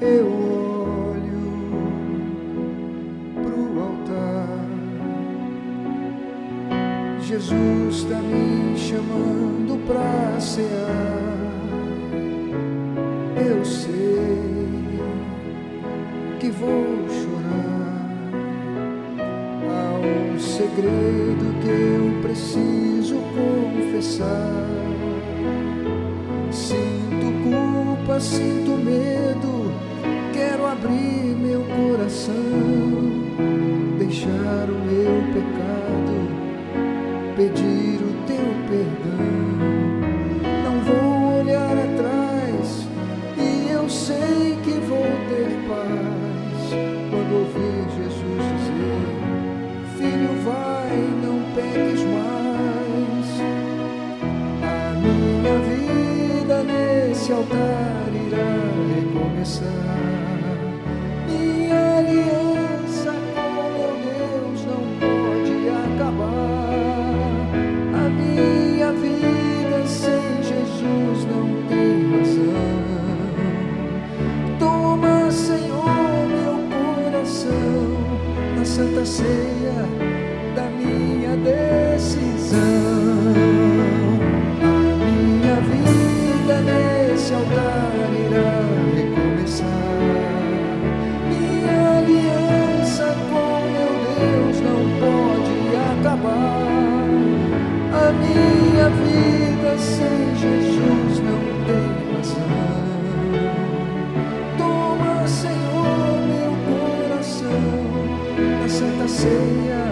eu olho pro altar. Jesus está me chamando pra cear. Eu sei que vou chorar. Há um segredo que eu preciso confessar. Sinto culpa, sinto medo. Quero abrir meu coração, deixar o meu pecado, pedir o teu perdão. Não vou olhar atrás e eu sei que vou ter paz quando ouvir Jesus dizer: filho, vai, não peques mais. A minha vida nesse altar irá recomeçar. Minha aliança com meu Deus não pode acabar. A minha vida sem Jesus não tem razão. Toma, Senhor, meu coração na santa ceia da minha decisão. A minha vida nesse altar irá recomeçar. Minha aliança com meu Deus não pode acabar. A minha vida sem Jesus não tem razão. Toma, Senhor, meu coração na santa ceia